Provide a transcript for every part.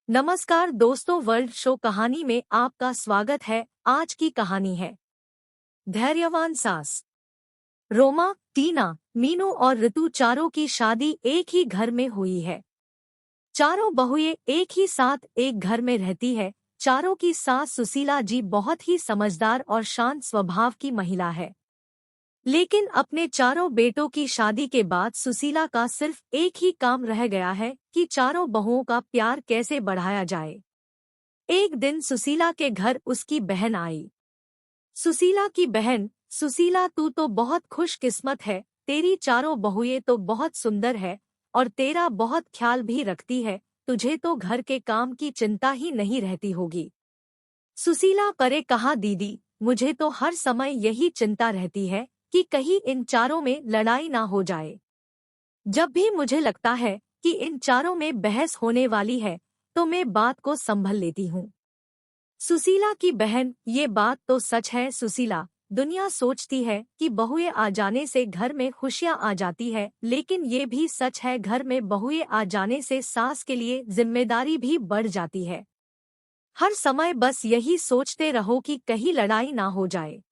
नमस्कार दोस्तों, world show कहानी में आपका स्वागत है। आज की कहानी है धैर्यवान सास। रोमा, टीना, मीनू और ऋतु चारों की शादी एक ही घर में हुई है। चारों बहुएं एक ही साथ एक घर में रहती है। चारों की सास सुशीला जी बहुत ही समझदार और शांत स्वभाव की महिला है। लेकिन अपने चारों बेटों की शादी के बाद सुशीला का सिर्फ एक ही काम रह गया है कि चारों बहुओं का प्यार कैसे बढ़ाया जाए। एक दिन सुशीला के घर उसकी बहन आई। सुशीला की बहन: सुशीला, तू तो बहुत खुशकिस्मत है। तेरी चारों बहुएं तो बहुत सुंदर है और तेरा बहुत ख्याल भी रखती है। तुझे तो घर के काम की चिंता ही नहीं रहती होगी। सुशीला परे कहा, दीदी, मुझे तो हर समय यही चिंता रहती है कि कहीं इन चारों में लड़ाई ना हो जाए। जब भी मुझे लगता है कि इन चारों में बहस होने वाली है तो मैं बात को संभल लेती हूँ। सुशीला की बहन: ये बात तो सच है सुशीला। दुनिया सोचती है कि बहुएं आ जाने से घर में खुशियां आ जाती है, लेकिन ये भी सच है, घर में बहुएं आ जाने से सास के लिए जिम्मेदारी भी बढ़ जाती है। हर समय बस यही सोचते रहो कि कहीं लड़ाई ना हो जाए।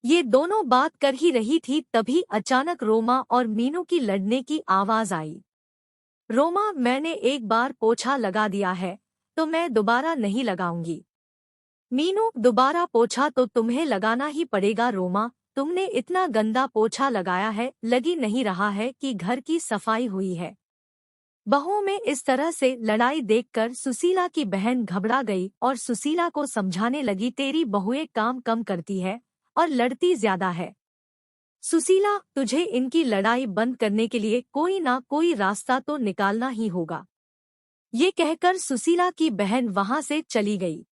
ये दोनों बात कर ही रही थी, तभी अचानक रोमा और मीनू की लड़ने की आवाज आई। रोमा: मैंने एक बार पोछा लगा दिया है तो मैं दोबारा नहीं लगाऊंगी। मीनू: दोबारा पोछा तो तुम्हें लगाना ही पड़ेगा रोमा, तुमने इतना गंदा पोछा लगाया है, लगी नहीं रहा है कि घर की सफाई हुई है। बहुओं में इस तरह से लड़ाई देखकर सुशीला की बहन घबरा गई और सुशीला को समझाने लगी, तेरी बहुएं काम कम करती है और लड़ती ज्यादा है। सुशीला, तुझे इनकी लड़ाई बंद करने के लिए कोई ना कोई रास्ता तो निकालना ही होगा। ये कहकर सुशीला की बहन वहां से चली गई।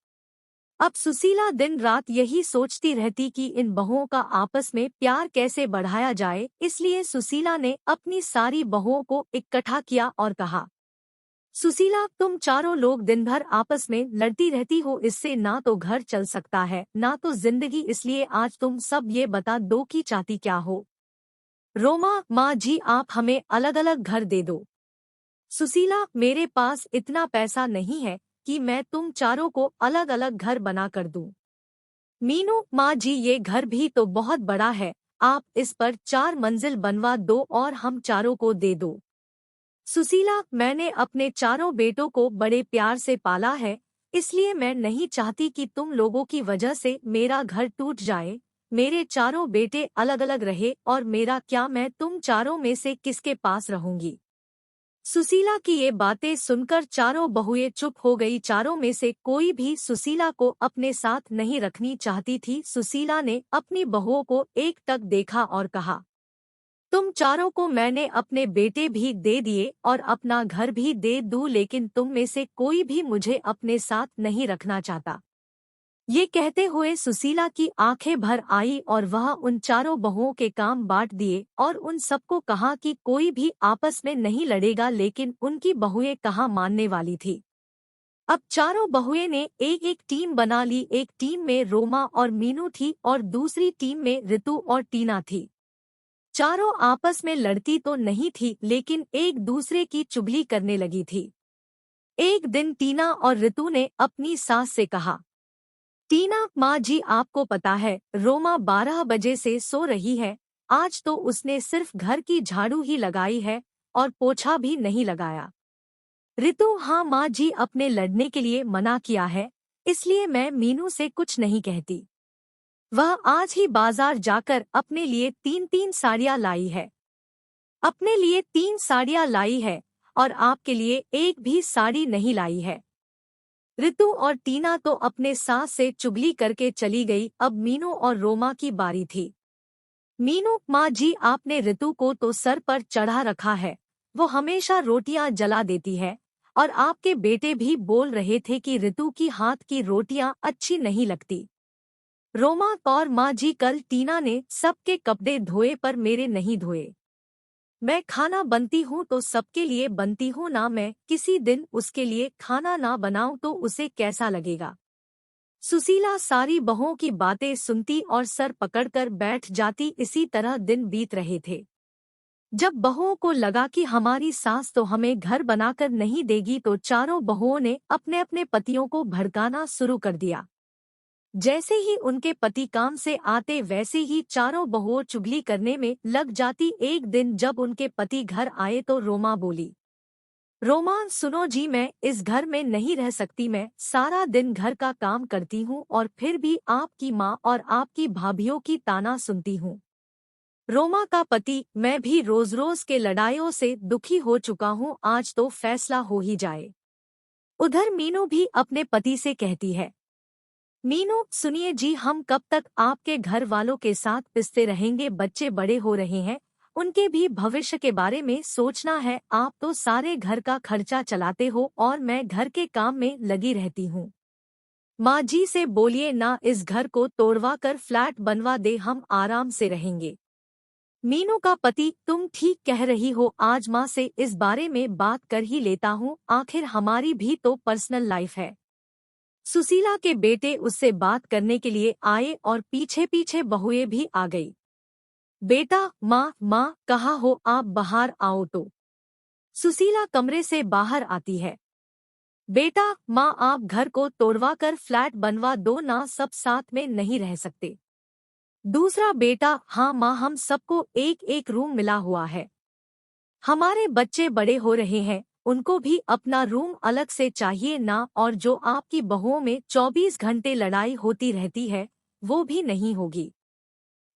अब सुशीला दिन रात यही सोचती रहती कि इन बहुओं का आपस में प्यार कैसे बढ़ाया जाए। इसलिए सुशीला ने अपनी सारी बहुओं को इकट्ठा किया और कहा, सुशीला, तुम चारों लोग दिन भर आपस में लड़ती रहती हो, इससे ना तो घर चल सकता है ना तो जिंदगी। इसलिए आज तुम सब ये बता दो कि चाहती क्या हो। रोमा: माँ जी, आप हमें अलग अलग घर दे दो। सुशीला: मेरे पास इतना पैसा नहीं है कि मैं तुम चारों को अलग अलग घर बना कर दूं। मीनू: माँ जी, ये घर भी तो बहुत बड़ा है, आप इस पर 4 मंजिल बनवा दो और हम चारों को दे दो। सुशीला: मैंने अपने चारों बेटों को बड़े प्यार से पाला है, इसलिए मैं नहीं चाहती कि तुम लोगों की वजह से मेरा घर टूट जाए। मेरे चारों बेटे अलग अलग रहे और मेरा क्या, मैं तुम चारों में से किसके पास रहूंगी। सुशीला की ये बातें सुनकर चारों बहुएं चुप हो गई। चारों में से कोई भी सुशीला को अपने साथ नहीं रखनी चाहती थी। सुशीला ने अपनी बहुओं को एक टक देखा और कहा, तुम चारों को मैंने अपने बेटे भी दे दिए और अपना घर भी दे दूं, लेकिन तुम में से कोई भी मुझे अपने साथ नहीं रखना चाहता। ये कहते हुए सुशीला की आंखें भर आई और वह उन चारों बहुओं के काम बांट दिए और उन सबको कहा कि कोई भी आपस में नहीं लड़ेगा, लेकिन उनकी बहुएं कहाँ मानने वाली थी। अब चारों बहुएं ने एक एक टीम बना ली। एक टीम में रोमा और मीनू थी और दूसरी टीम में ऋतु और टीना थी। चारों आपस में लड़ती तो नहीं थी, लेकिन एक दूसरे की चुगली करने लगी थी। एक दिन टीना और ऋतु ने अपनी सास से कहा, टीना, माँ जी, आपको पता है रोमा 12 बजे से सो रही है। आज तो उसने सिर्फ घर की झाड़ू ही लगाई है और पोछा भी नहीं लगाया। ऋतु: हाँ माँ जी, अपने लड़ने के लिए मना किया है, इसलिए मैं मीनू से कुछ नहीं कहती। वह आज ही बाजार जाकर अपने लिए 3-3 साड़ियाँ लाई है। अपने लिए 3 साड़ियाँ लाई है और आपके लिए एक भी साड़ी नहीं लाई है। ऋतु और टीना तो अपने सास से चुगली करके चली गई। अब मीनू और रोमा की बारी थी। मीनू: माँ जी, आपने ऋतु को तो सर पर चढ़ा रखा है, वो हमेशा रोटियां जला देती है और आपके बेटे भी बोल रहे थे कि ऋतु की हाथ की रोटियां अच्छी नहीं लगती। रोमा: और माँ जी, कल टीना ने सबके कपड़े धोए पर मेरे नहीं धोए। मैं खाना बनती हूँ तो सबके लिए बनती हूँ ना, मैं किसी दिन उसके लिए खाना ना बनाऊं तो उसे कैसा लगेगा। सुशीला सारी बहुओं की बातें सुनती और सर पकड़कर बैठ जाती। इसी तरह दिन बीत रहे थे। जब बहुओं को लगा कि हमारी सास तो हमें घर बनाकर नहीं देगी, तो चारों बहुओं ने अपने अपने पतियों को भड़काना शुरू कर दिया। जैसे ही उनके पति काम से आते वैसे ही चारों बहुओं चुगली करने में लग जाती। एक दिन जब उनके पति घर आए तो रोमा बोली, रोमा सुनो जी, मैं इस घर में नहीं रह सकती। मैं सारा दिन घर का काम करती हूँ और फिर भी आपकी माँ और आपकी भाभीियों की ताना सुनती हूँ। रोमा का पति, मैं भी रोज रोज के लड़ाइयों से दुखी हो चुका हूँ, आज तो फैसला हो ही जाए। उधर मीनू भी अपने पति से कहती है, मीनू सुनिए जी, हम कब तक आपके घर वालों के साथ पिसते रहेंगे। बच्चे बड़े हो रहे हैं, उनके भी भविष्य के बारे में सोचना है। आप तो सारे घर का खर्चा चलाते हो और मैं घर के काम में लगी रहती हूँ। माँ जी से बोलिए ना, इस घर को तोड़वा कर फ्लैट बनवा दे, हम आराम से रहेंगे। मीनू का पति, तुम ठीक कह रही हो, आज माँ से इस बारे में बात कर ही लेता हूँ, आखिर हमारी भी तो पर्सनल लाइफ है। सुशीला के बेटे उससे बात करने के लिए आए और पीछे पीछे बहुएं भी आ गई। बेटा, माँ कहाँ हो आप, बाहर आओ तो। सुशीला कमरे से बाहर आती है। बेटा, माँ आप घर को तोड़वा कर फ्लैट बनवा दो ना, सब साथ में नहीं रह सकते। दूसरा बेटा, हाँ माँ, हम सबको एक एक रूम मिला हुआ है। हमारे बच्चे बड़े हो रहे हैं, उनको भी अपना रूम अलग से चाहिए ना, और जो आपकी बहुओं में 24 घंटे लड़ाई होती रहती है वो भी नहीं होगी।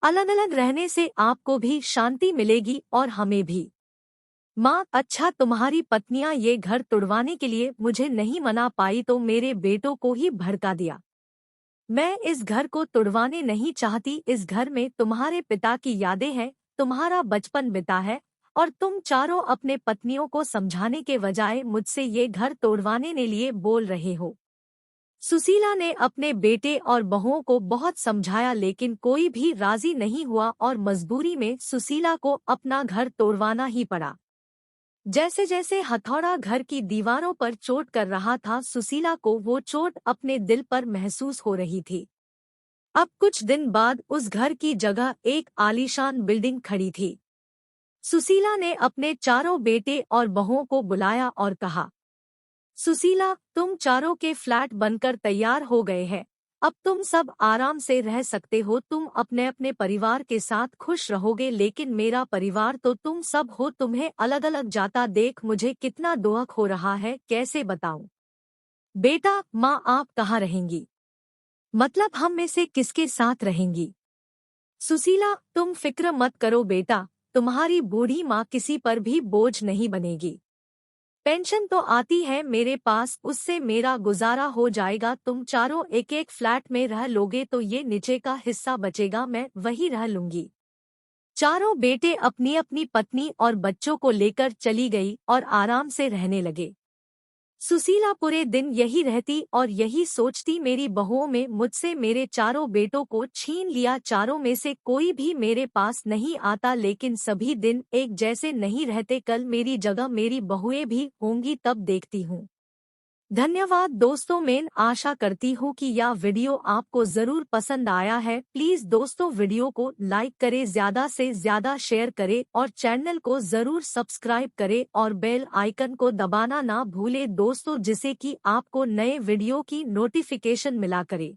अलग अलग रहने से आपको भी शांति मिलेगी और हमें भी। माँ, अच्छा तुम्हारी पत्नियां ये घर तुड़वाने के लिए मुझे नहीं मना पाई तो मेरे बेटों को ही भड़का दिया। मैं इस घर को तुड़वाने नहीं चाहती, इस घर में तुम्हारे पिता की यादें हैं, तुम्हारा बचपन बिता है, और तुम चारों अपने पत्नियों को समझाने के बजाय मुझसे ये घर तोड़वाने के लिए बोल रहे हो। सुशीला ने अपने बेटे और बहुओं को बहुत समझाया लेकिन कोई भी राजी नहीं हुआ और मजबूरी में सुशीला को अपना घर तोड़वाना ही पड़ा। जैसे जैसे हथौड़ा घर की दीवारों पर चोट कर रहा था, सुशीला को वो चोट अपने दिल पर महसूस हो रही थी। अब कुछ दिन बाद उस घर की जगह एक आलीशान बिल्डिंग खड़ी थी। सुशीला ने अपने चारों बेटे और बहुओं को बुलाया और कहा, सुशीला, तुम चारों के फ्लैट बनकर तैयार हो गए हैं, अब तुम सब आराम से रह सकते हो। तुम अपने अपने परिवार के साथ खुश रहोगे, लेकिन मेरा परिवार तो तुम सब हो, तुम्हें अलग अलग जाता देख मुझे कितना दुख हो रहा है, कैसे बताऊं। बेटा, माँ आप कहाँ रहेंगी, मतलब हम में से किसके साथ रहेंगी। सुशीला, तुम फिक्र मत करो बेटा, तुम्हारी बूढ़ी माँ किसी पर भी बोझ नहीं बनेगी। पेंशन तो आती है मेरे पास, उससे मेरा गुजारा हो जाएगा। तुम चारों एक एक फ्लैट में रह लोगे तो ये नीचे का हिस्सा बचेगा, मैं वही रह लूंगी। चारों बेटे अपनी अपनी पत्नी और बच्चों को लेकर चली गई और आराम से रहने लगे। सुशीला पूरे दिन यही रहती और यही सोचती, मेरी बहुओं में मुझसे मेरे चारों बेटों को छीन लिया, चारों में से कोई भी मेरे पास नहीं आता, लेकिन सभी दिन एक जैसे नहीं रहते, कल मेरी जगह मेरी बहुएं भी होंगी, तब देखती हूँ। धन्यवाद दोस्तों, मैं आशा करती हूँ कि यह वीडियो आपको जरूर पसंद आया है। प्लीज दोस्तों वीडियो को लाइक करें, ज्यादा से ज्यादा शेयर करें और चैनल को जरूर सब्सक्राइब करें और बेल आइकन को दबाना ना भूलें दोस्तों, जिससे कि आपको नए वीडियो की नोटिफिकेशन मिला करे।